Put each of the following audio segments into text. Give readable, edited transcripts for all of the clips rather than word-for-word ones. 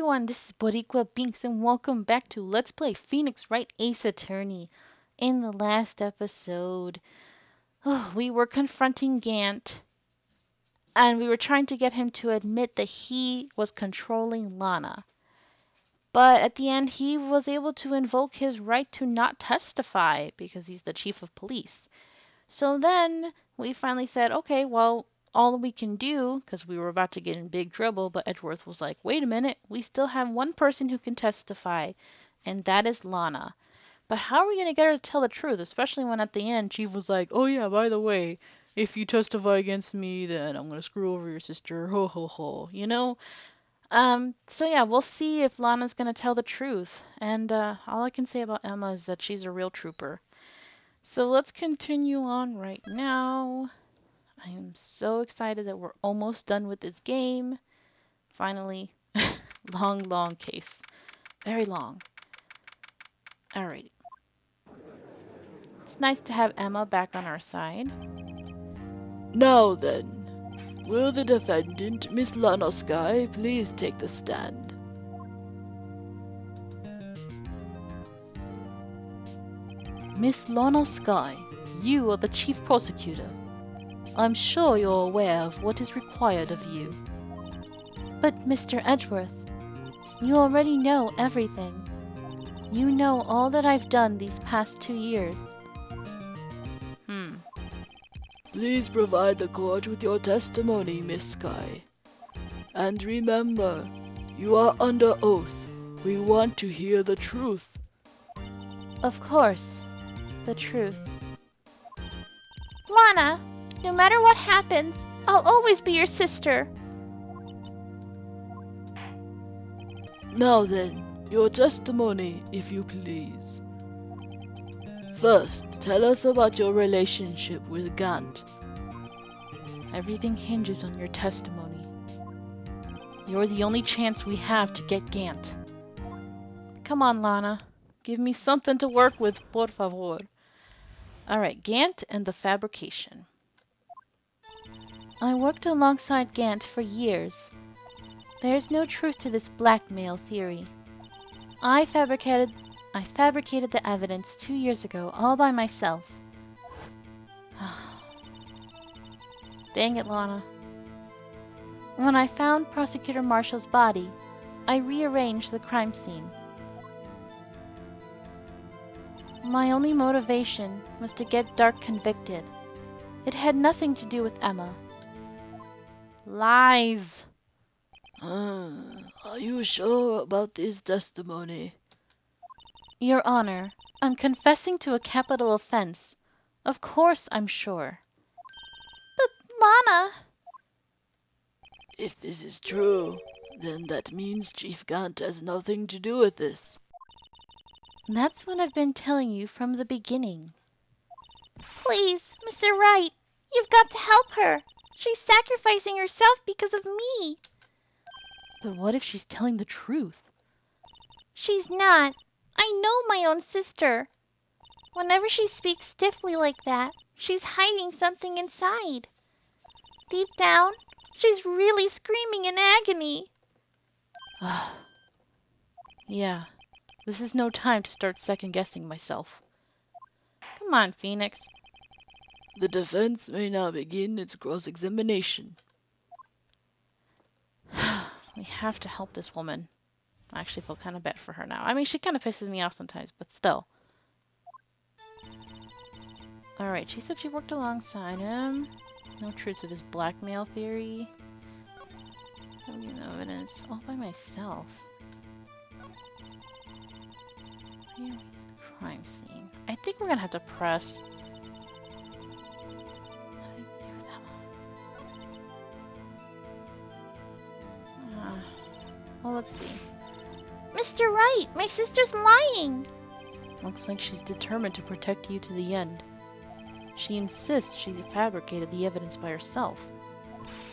everyone, this is Boricua Binks and welcome back to Let's Play Phoenix Wright Ace Attorney. In the last episode, we were confronting Gant and we were trying to get him to admit that he was controlling Lana. But at the end, he was able to invoke his right to not testify because he's the chief of police. So then we finally said, okay, well, all we can do, because we were about to get in big trouble, but Edgeworth was like, wait a minute, we still have one person who can testify, and that is Lana. But how are we going to get her to tell the truth, especially when at the end Chief was like, oh yeah, by the way, if you testify against me, then I'm going to screw over your sister, ho ho ho, you know? So yeah, we'll see if Lana's going to tell the truth, and all I can say about Emma is that she's a real trooper. So let's continue on right now. I am so excited that we're almost done with this game. Finally. Long case. Very long. Alright. It's nice to have Emma back on our side. Now then, will the defendant, Miss Lana Sky, please take the stand? Miss Lana Sky, you are the chief prosecutor. I'm sure you're aware of what is required of you. But Mr. Edgeworth, you already know everything. You know all that I've done these past 2 years. Please provide the court with your testimony, Miss Sky. And remember, you are under oath. We want to hear the truth. Of course, the truth. Lana, no matter what happens, I'll always be your sister. Now then, your testimony, if you please. First, tell us about your relationship with Gant. Everything hinges on your testimony. You're the only chance we have to get Gant. Come on, Lana. Give me something to work with, por favor. Alright, Gant and the fabrication. I worked alongside Gant for years. There's no truth to this blackmail theory. I fabricated the evidence 2 years ago all by myself. Dang it, Lana. When I found Prosecutor Marshall's body, I rearranged the crime scene. My only motivation was to get Dark convicted. It had nothing to do with Emma. Lies! Are you sure about this testimony? Your Honor, I'm confessing to a capital offense. Of course I'm sure. But Lana... If this is true, then that means Chief Gant has nothing to do with this. That's what I've been telling you from the beginning. Please, Mr. Wright, you've got to help her. She's sacrificing herself because of me. But what if she's telling the truth? She's not. I know my own sister. Whenever she speaks stiffly like that, she's hiding something inside. Deep down, she's really screaming in agony. Yeah, this is no time to start second-guessing myself. Come on, Phoenix. The defense may now begin its cross-examination. We have to help this woman. I actually feel kind of bad for her now. I mean, she kind of pisses me off sometimes, but still. Alright, she said she worked alongside him. No truth to this blackmail theory. Having no evidence all by myself. Crime scene. I think we're gonna have to press. How do you do that one? Well, let's see. Mr. Wright, my sister's lying. Looks like she's determined to protect you to the end. She insists she fabricated the evidence by herself.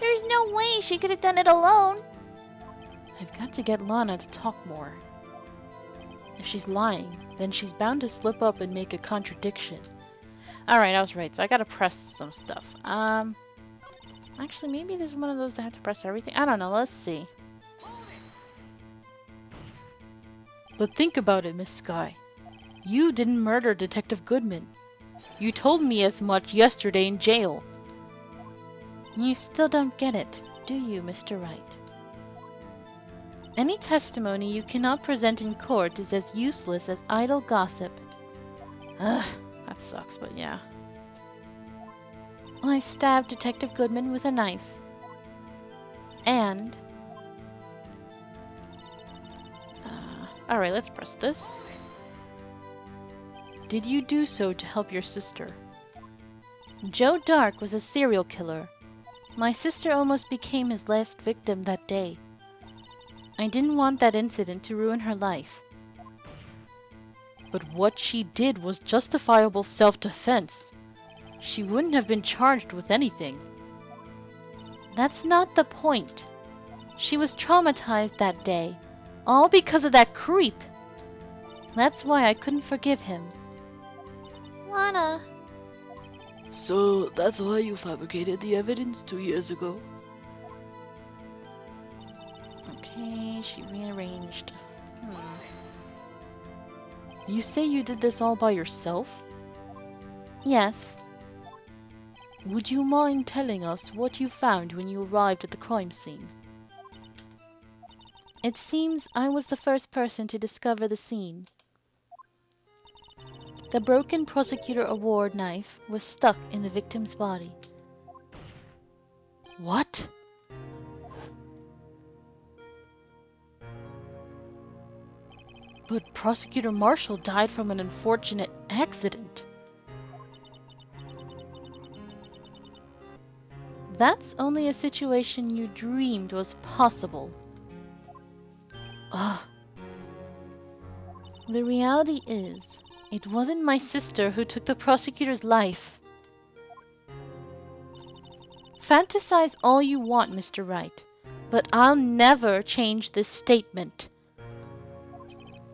There's no way she could have done it alone. I've got to get Lana to talk more. If she's lying, then she's bound to slip up and make a contradiction. Alright, I was right, so I gotta press some stuff. Actually, maybe there's one of those that have to press everything. I don't know, let's see. But think about it, Miss Sky. You didn't murder Detective Goodman. You told me as much yesterday in jail. You still don't get it, do you, Mr. Wright? Any testimony you cannot present in court is as useless as idle gossip. Ugh, that sucks, but yeah. I stabbed Detective Goodman with a knife. And... Alright, let's press this. Did you do so to help your sister? Joe Dark was a serial killer. My sister almost became his last victim that day. I didn't want that incident to ruin her life. But what she did was justifiable self-defense. She wouldn't have been charged with anything. That's not the point. She was traumatized that day, all because of that creep. That's why I couldn't forgive him. Lana, So that's why you fabricated the evidence 2 years ago? Okay, she rearranged. You say you did this all by yourself? Yes. Would you mind telling us what you found when you arrived at the crime scene? It seems I was the first person to discover the scene. The broken Prosecutor Award knife was stuck in the victim's body. What? But Prosecutor Marshall died from an unfortunate accident. That's only a situation you dreamed was possible. Ugh. The reality is, it wasn't my sister who took the prosecutor's life. Fantasize all you want, Mr. Wright, but I'll never change this statement.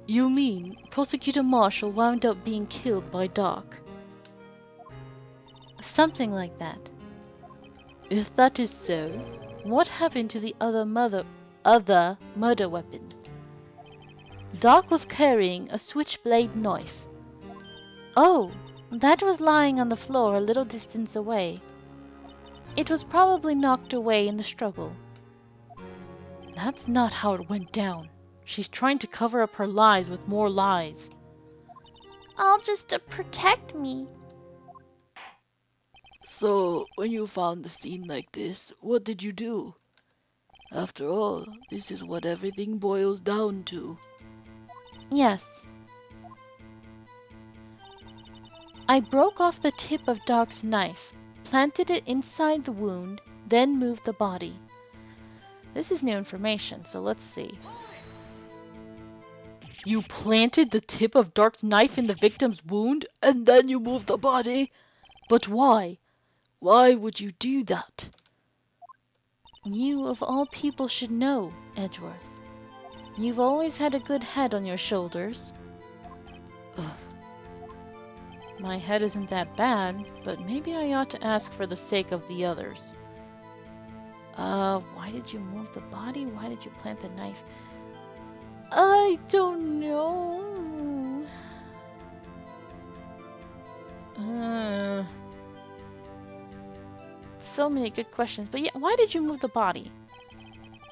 You mean Prosecutor Marshall wound up being killed by Doc? Something like that. If that is so, what happened to the other murder weapon? Doc was carrying a switchblade knife. Oh, that was lying on the floor a little distance away. It was probably knocked away in the struggle. That's not how it went down. She's trying to cover up her lies with more lies. all just to protect me. So, when you found the scene like this, what did you do? After all, this is what everything boils down to. Yes. I broke off the tip of Doc's knife, planted it inside the wound, then moved the body. This is new information, so let's see. You planted the tip of Dark's knife in the victim's wound, And then you moved the body? but why? Why would you do that? You, of all people, should know, Edgeworth. You've always had a good head on your shoulders. Ugh. My head isn't that bad, but maybe I ought to ask for the sake of the others. Why did you move the body? Why did you plant the knife? I don't know. So many good questions. But yeah, why did you move the body?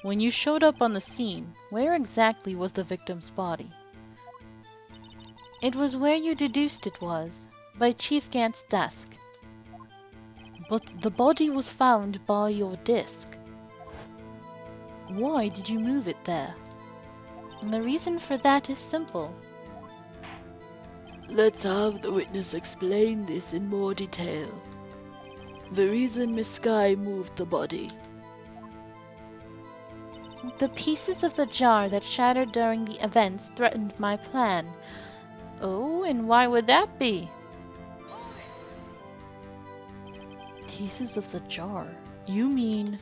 When you showed up on the scene, where exactly was the victim's body? It was where you deduced it was, by Chief Gant's desk. But the body was found by your desk. Why did you move it there? And the reason for that is simple. Let's have the witness explain this in more detail. The reason Miss Sky moved the body. The pieces of the jar that shattered during the events threatened my plan. Oh, and why would that be? Pieces of the jar? You mean...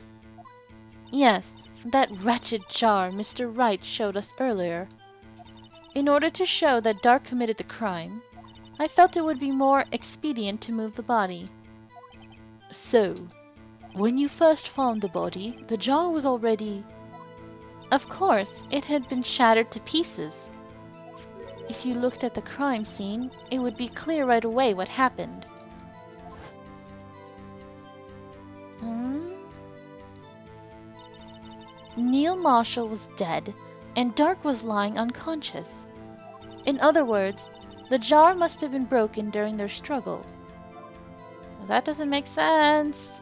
Yes, that wretched jar Mr. Wright showed us earlier. In order to show that Dark committed the crime, I felt it would be more expedient to move the body. So, when you first found the body, the jar was already... Of course, it had been shattered to pieces. If you looked at the crime scene, it would be clear right away what happened. Hmm? Neil Marshall was dead, and Dark was lying unconscious. In other words, the jar must have been broken during their struggle. Well, that doesn't make sense.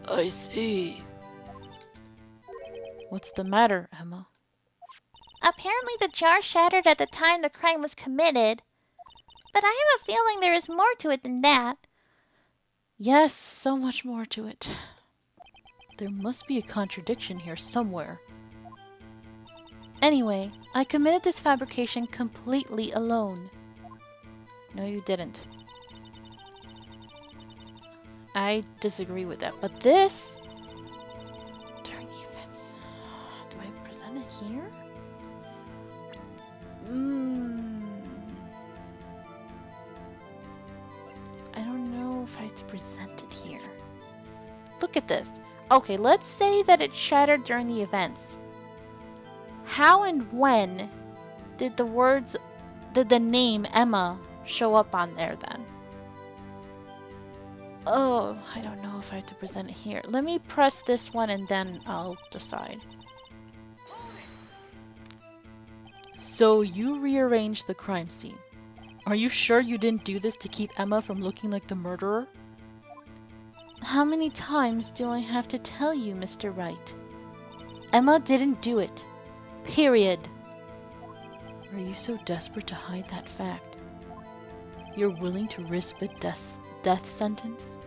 I see. What's the matter, Emma? Apparently the jar shattered at the time the crime was committed. But I have a feeling there is more to it than that. Yes, so much more to it. There must be a contradiction here somewhere. Anyway, I committed this fabrication completely alone. No, you didn't. I disagree with that, but this... During events... Do I present it here? I don't know if I have to present it here. Look at this. Okay, let's say that it shattered during the events. How and when did the name Emma show up on there then? Oh, I don't know if I have to present it here. Let me press this one and then I'll decide. So you rearranged the crime scene. Are you sure you didn't do this to keep Emma from looking like the murderer? How many times do I have to tell you, Mr. Wright? Emma didn't do it. Period. Are you so desperate to hide that fact? You're willing to risk the death sentence?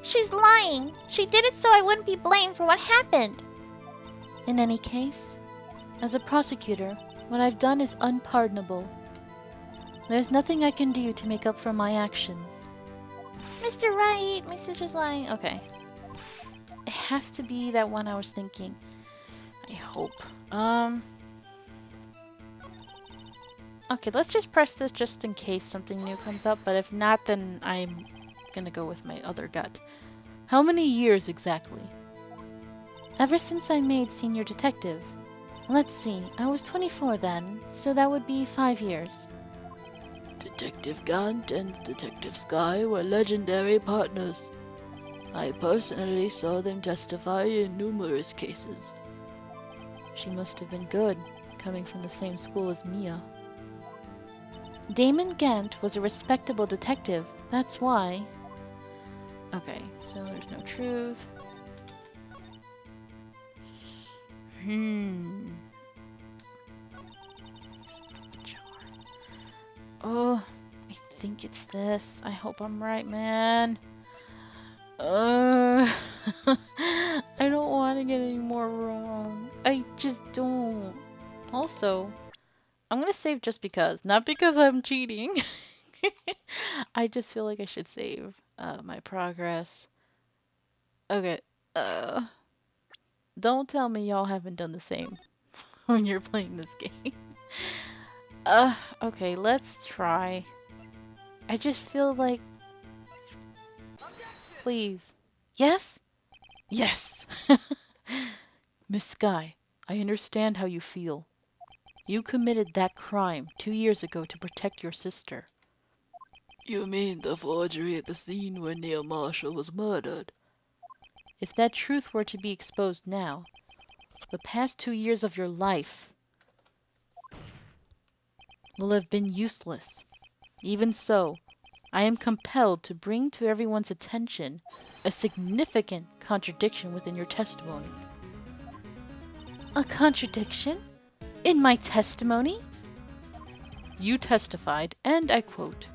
She's lying. She did it so I wouldn't be blamed for what happened. In any case, as a prosecutor, what I've done is unpardonable. There's nothing I can do to make up for my actions. Mr. Wright, my sister's lying. Okay. It has to be that one I was thinking. I hope. Okay, let's just press this just in case something new comes up, but if not, then I'm gonna go with my other gut. How many years exactly? Ever since I made senior detective. Let's see, I was 24 then, so that would be 5 years. Detective Gant and Detective Sky were legendary partners. I personally saw them testify in numerous cases. She must have been good, coming from the same school as Mia. Damon Gant was a respectable detective, that's why. Okay, so there's no truth. Oh, I think it's this. I hope I'm right, man. I don't want to get any more wrong. I just don't. Also, I'm gonna save just because. Not because I'm cheating. I just feel like I should save my progress. Okay. Don't tell me y'all haven't done the same when you're playing this game. Okay, let's try. I just feel like... Please. Yes? Yes! Miss Sky, I understand how you feel. You committed that crime 2 years ago to protect your sister. You mean the forgery at the scene where Neil Marshall was murdered? If that truth were to be exposed now, the past 2 years of your life will have been useless. Even so, I am compelled to bring to everyone's attention a significant contradiction within your testimony. A contradiction? In my testimony? You testified, and I quote,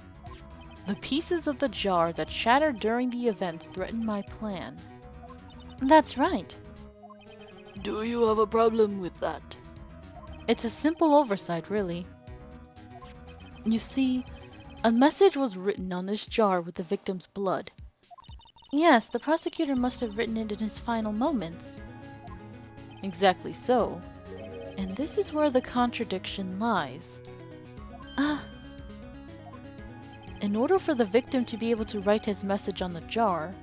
"The pieces of the jar that shattered during the event threatened my plan." That's right. Do you have a problem with that? It's a simple oversight, really. You see, a message was written on this jar with the victim's blood. Yes, the prosecutor must have written it in his final moments. Exactly so. And this is where the contradiction lies. In order for the victim to be able to write his message on the jar,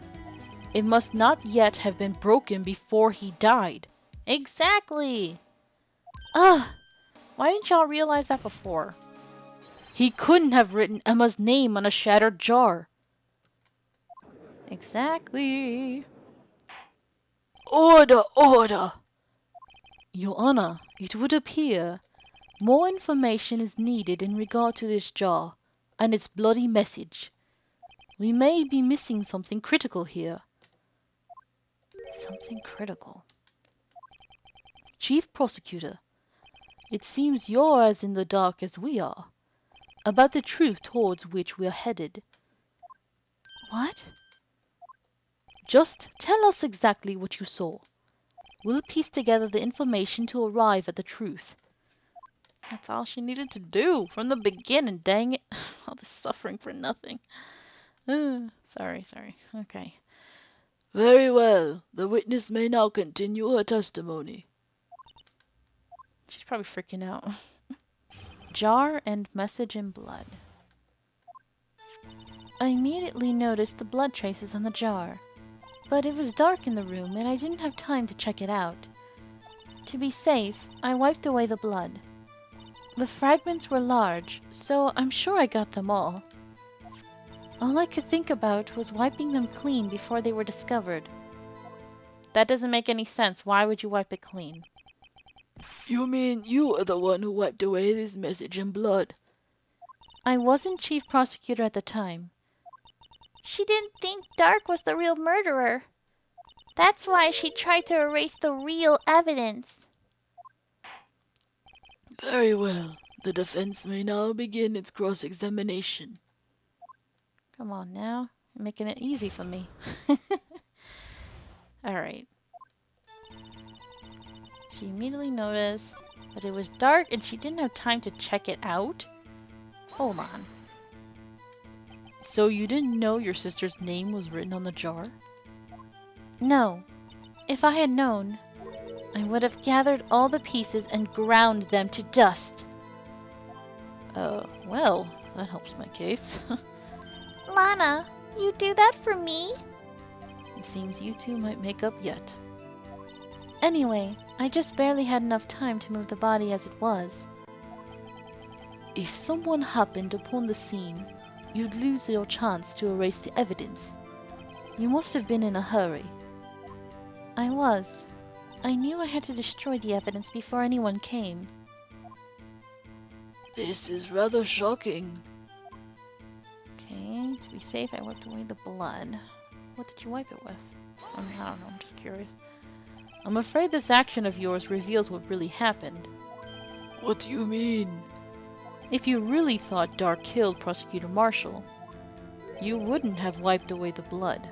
it must not yet have been broken before he died. Exactly! Why didn't y'all realize that before? He couldn't have written Emma's name on a shattered jar. Exactly. Order, order! Your Honor, it would appear more information is needed in regard to this jar and its bloody message. We may be missing something critical here. Something critical. Chief Prosecutor, it seems you're as in the dark as we are about the truth towards which we're headed. What? Just tell us exactly what you saw. We'll piece together the information to arrive at the truth. That's all she needed to do from the beginning, dang it. All this suffering for nothing. Sorry. Okay. Very well. The witness may now continue her testimony. She's probably freaking out. Jar and message in blood. I immediately noticed the blood traces on the jar, but it was dark in the room and I didn't have time to check it out. To be safe, I wiped away the blood. The fragments were large, so I'm sure I got them all. All I could think about was wiping them clean before they were discovered. That doesn't make any sense. Why would you wipe it clean? You mean you are the one who wiped away this message in blood? I wasn't chief prosecutor at the time. She didn't think Dark was the real murderer. That's why she tried to erase the real evidence. Very well. The defense may now begin its cross-examination. Come on now. You're making it easy for me. Alright. She immediately noticed that it was dark and she didn't have time to check it out. Hold on. So you didn't know your sister's name was written on the jar? No. If I had known, I would have gathered all the pieces and ground them to dust. Well, that helps my case. Lana, you do that for me? It seems you two might make up yet. Anyway, I just barely had enough time to move the body as it was. If someone happened upon the scene, you'd lose your chance to erase the evidence. You must have been in a hurry. I was. I knew I had to destroy the evidence before anyone came. This is rather shocking. Okay, to be safe, I wiped away the blood. What did you wipe it with? I don't know, I'm just curious. I'm afraid this action of yours reveals what really happened. What do you mean? If you really thought Dark killed Prosecutor Marshall, you wouldn't have wiped away the blood.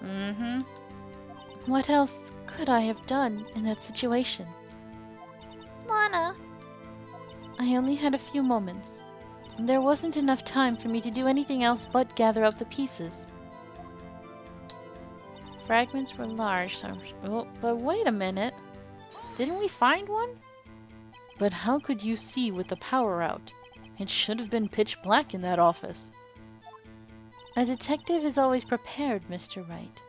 Mm-hmm. What else could I have done in that situation? Lana, I only had a few moments. There wasn't enough time for me to do anything else but gather up the pieces. Fragments were large, so but wait a minute. Didn't we find one? But how could you see with the power out? It should have been pitch black in that office. A detective is always prepared, Mr. Wright.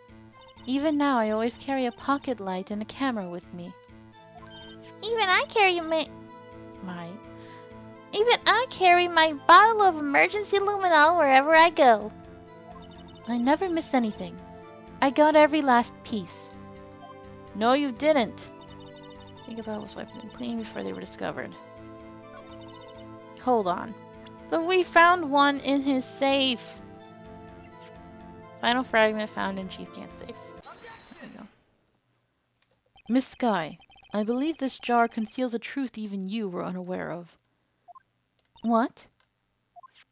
Even now, I always carry a pocket light and a camera with me. even I carry my bottle of emergency luminol wherever I go. I never miss anything. I got every last piece. No, you didn't. Think about was wiping them clean before they were discovered. Hold on. But we found one in his safe. Final fragment found in Chief Gant's safe. There we go. Miss Skye, I believe this jar conceals a truth even you were unaware of. What?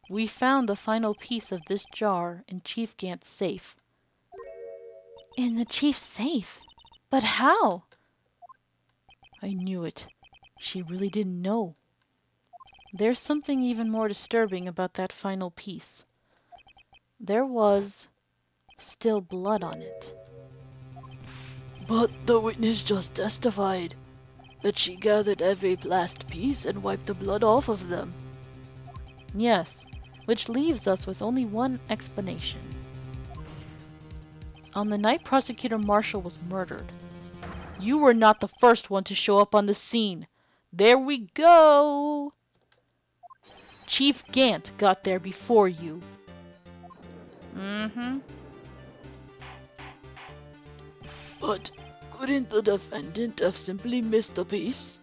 We found the final piece of this jar in Chief Gant's safe. In the chief's safe? But how? I knew it. She really didn't know. There's something even more disturbing about that final piece. There was still blood on it. But the witness just testified that she gathered every last piece and wiped the blood off of them. Yes, which leaves us with only one explanation. On the night Prosecutor Marshall was murdered, you were not the first one to show up on the scene. There we go! Chief Gant got there before you. Mm-hmm. But couldn't the defendant have simply missed a piece?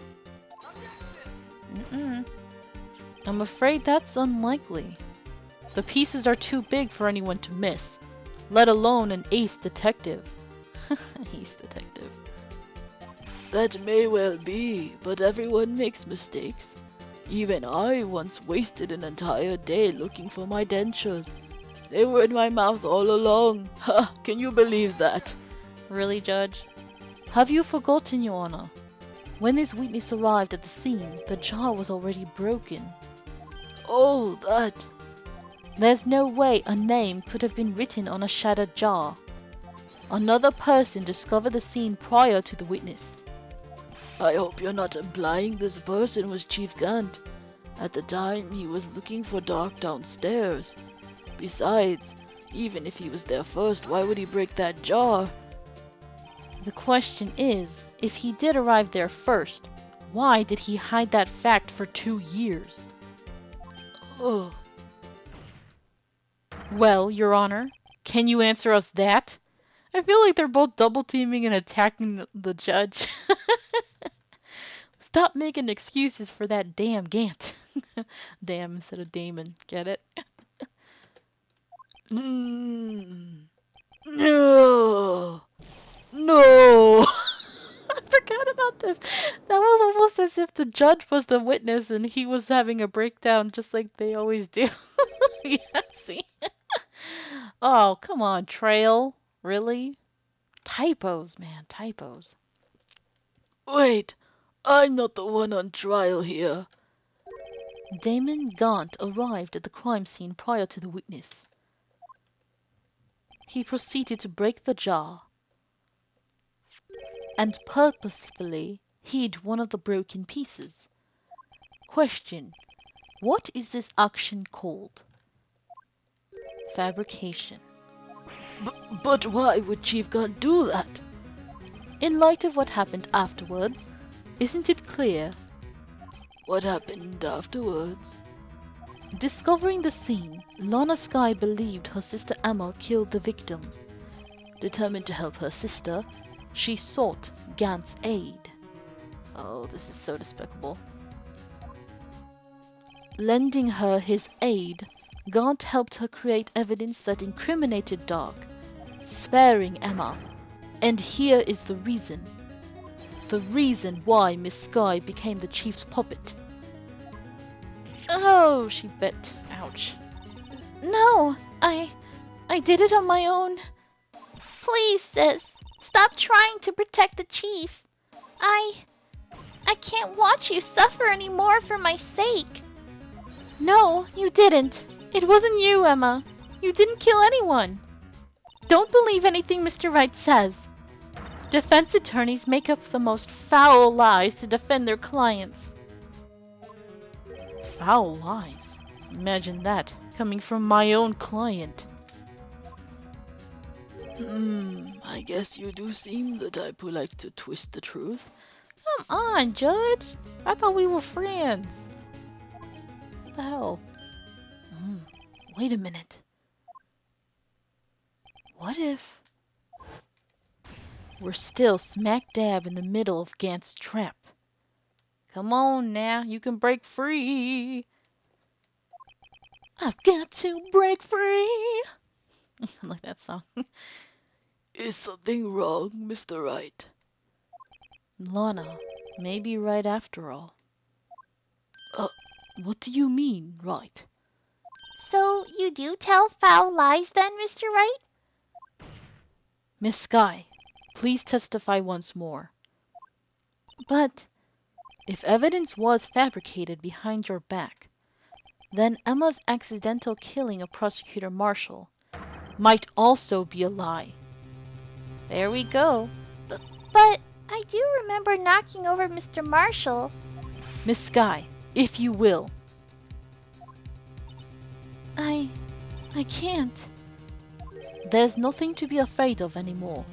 Mm-mm. I'm afraid that's unlikely. The pieces are too big for anyone to miss, let alone an ace detective. Ace detective. That may well be, but everyone makes mistakes. Even I once wasted an entire day looking for my dentures. They were in my mouth all along. Ha! Can you believe that? Really, Judge? Have you forgotten, Your Honor? When this witness arrived at the scene, the jar was already broken. Oh, that. There's no way a name could have been written on a shattered jar. Another person discovered the scene prior to the witness. I hope you're not implying this person was Chief Gant. At the time, he was looking for Dark downstairs. Besides, even if he was there first, why would he break that jar? The question is, if he did arrive there first, why did he hide that fact for 2 years? Oh, Well, Your Honor, can you answer us that? I feel like they're both double teaming and attacking the judge. Stop making excuses for that damn Gant. Damn instead of Damon, get it? no. No. I forgot about this. That was almost as if the judge was the witness and he was having a breakdown just like they always do. Yeah, see? Oh, come on, Trail. Really? Typos, man, typos. Wait, I'm not the one on trial here. Damon Gant arrived at the crime scene prior to the witness. He proceeded to break the jar and purposefully hid one of the broken pieces. Question: what is this action called? Fabrication. But why would Chief Gant do that? In light of what happened afterwards, isn't it clear? What happened afterwards? Discovering the scene, Lana Skye believed her sister Emma killed the victim. Determined to help her sister, she sought Gant's aid. Oh, this is so despicable. Lending her his aid, Gant helped her create evidence that incriminated Dark, sparing Emma. And here is the reason. The reason why Miss Skye became the chief's puppet. Oh, she bit. Ouch. No, I did it on my own. Please, sis, stop trying to protect the chief. I can't watch you suffer anymore for my sake. No, you didn't. It wasn't you, Emma. You didn't kill anyone. Don't believe anything Mr. Wright says. Defense attorneys make up the most foul lies to defend their clients. Foul lies? Imagine that, coming from my own client. I guess you do seem the type who likes to twist the truth. Come on, Judge. I thought we were friends. What the hell? Wait a minute. What if we're still smack dab in the middle of Gant's trap? Come on now, you can break free. I've got to break free. I like that song. Is something wrong, Mr. Wright? Lana, maybe right after all. What do you mean, right? So you do tell foul lies then, Mr. Wright? Miss Skye, please testify once more. But if evidence was fabricated behind your back, then Emma's accidental killing of Prosecutor Marshall might also be a lie. There we go. But I do remember knocking over Mr. Marshall. Miss Skye, if you will. I can't. There's nothing to be afraid of anymore.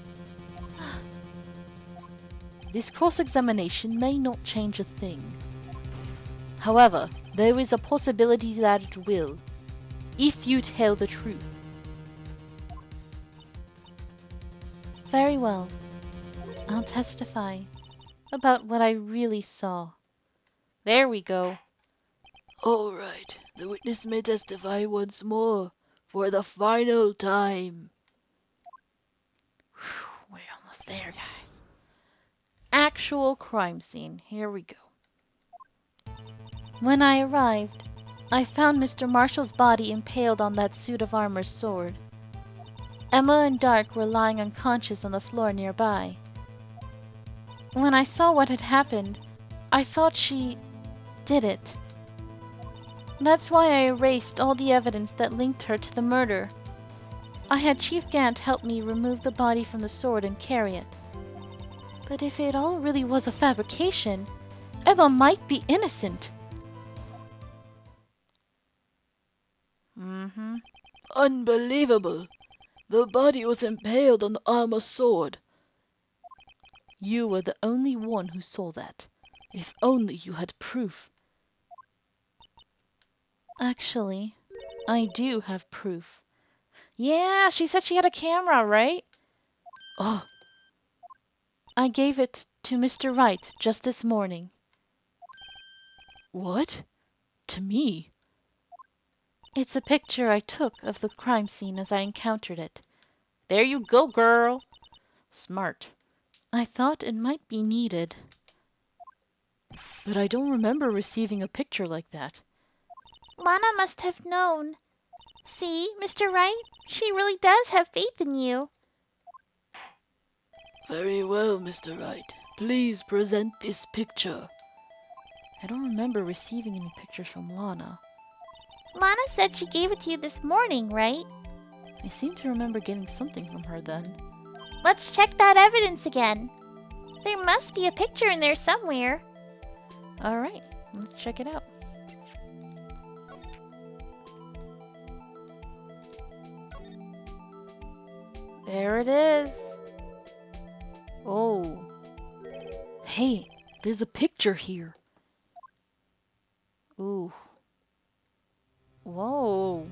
This cross-examination may not change a thing. However, There is a possibility that it will, if you tell the truth. Very well. I'll testify about what I really saw. There we go. All right, the witness may testify once more for the final time. Whew, we're almost there, guys. Actual crime scene. Here we go. When I arrived, I found Mr. Marshall's body impaled on that suit of armor's sword. Emma and Dark were lying unconscious on the floor nearby. When I saw what had happened, I thought she did it. That's why I erased all the evidence that linked her to the murder. I had Chief Gant help me remove the body from the sword and carry it. But if it all really was a fabrication, Emma might be innocent. Unbelievable! The body was impaled on the armor sword. You were the only one who saw that. If only you had proof. Actually, I do have proof. Yeah, she said she had a camera, right? Oh, I gave it to Mr. Wright just this morning. what? To me? It's a picture I took of the crime scene as I encountered it. There you go, girl. Smart. I thought it might be needed. But I don't remember receiving a picture like that. Lana must have known. See, Mr. Wright, she really does have faith in you. Very well, Mr. Wright. Please present this picture. I don't remember receiving any pictures from Lana. Lana said she gave it to you this morning, right? I seem to remember getting something from her then. Let's check that evidence again. There must be a picture in there somewhere. Alright, let's check it out. There it is. Oh. Hey, there's a picture here. Ooh. Whoa.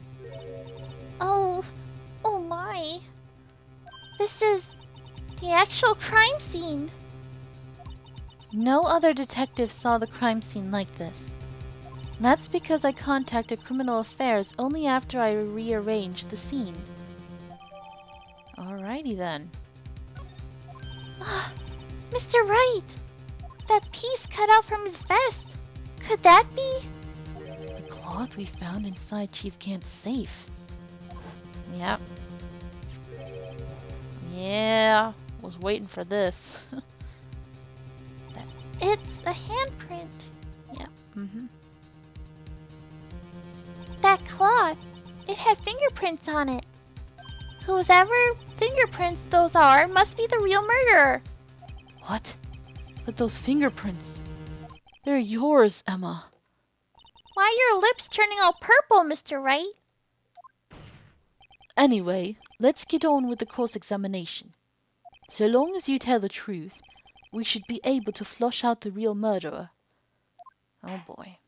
Oh my. This is the actual crime scene. No other detective saw the crime scene like this. That's because I contacted Criminal Affairs only after I rearranged the scene. Alrighty then. Mr. Wright, that piece cut out from his vest. Could that be? The cloth we found inside Chief Gant's safe. Yep. Yeah, was waiting for this. It's a handprint. Yep. Mm-hmm. That cloth, it had fingerprints on it. Whoever fingerprints those are must be the real murderer. What? But those fingerprints, they're yours, Emma. Why are your lips turning all purple, Mr. Wright? Anyway, let's get on with the cross-examination. So long as you tell the truth, we should be able to flush out the real murderer. Oh boy.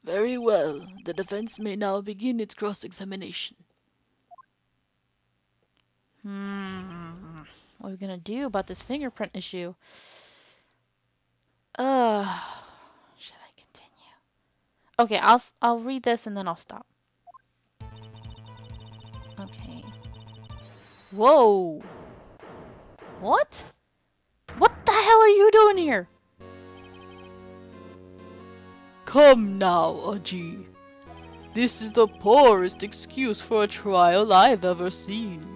Very well. The defense may now begin its cross-examination. What are we gonna do about this fingerprint issue? Should I continue? Okay, I'll read this and then I'll stop. Okay. Whoa! What? What the hell are you doing here? Come now, Aji. This is the poorest excuse for a trial I've ever seen.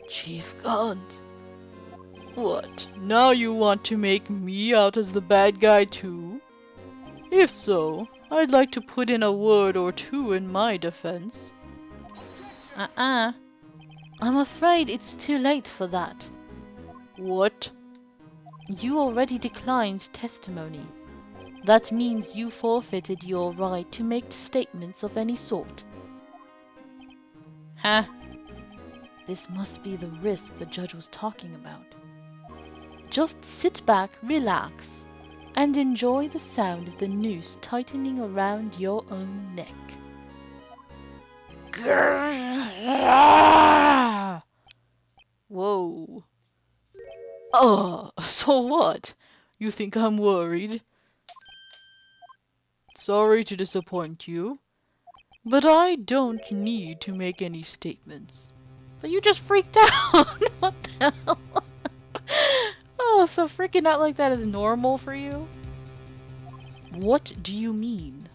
Chief Gant. What, now you want to make me out as the bad guy too? If so, I'd like to put in a word or two in my defense. I'm afraid it's too late for that. What? You already declined testimony. That means you forfeited your right to make statements of any sort. Huh? This must be the risk the judge was talking about. Just sit back, relax, and enjoy the sound of the noose tightening around your own neck. Whoa. So what? You think I'm worried? Sorry to disappoint you, but I don't need to make any statements. But you just freaked out! What the hell? Oh, so freaking out like that is normal for you? What do you mean?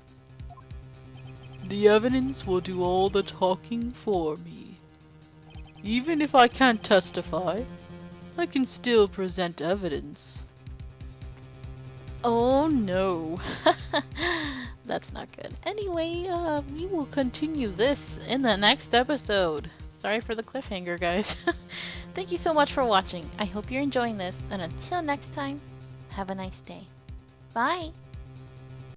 The evidence will do all the talking for me. Even if I can't testify, I can still present evidence. Oh no. That's not good. Anyway, we will continue this in the next episode. Sorry for the cliffhanger, guys. Thank you so much for watching. I hope you're enjoying this, and until next time, have a nice day. Bye!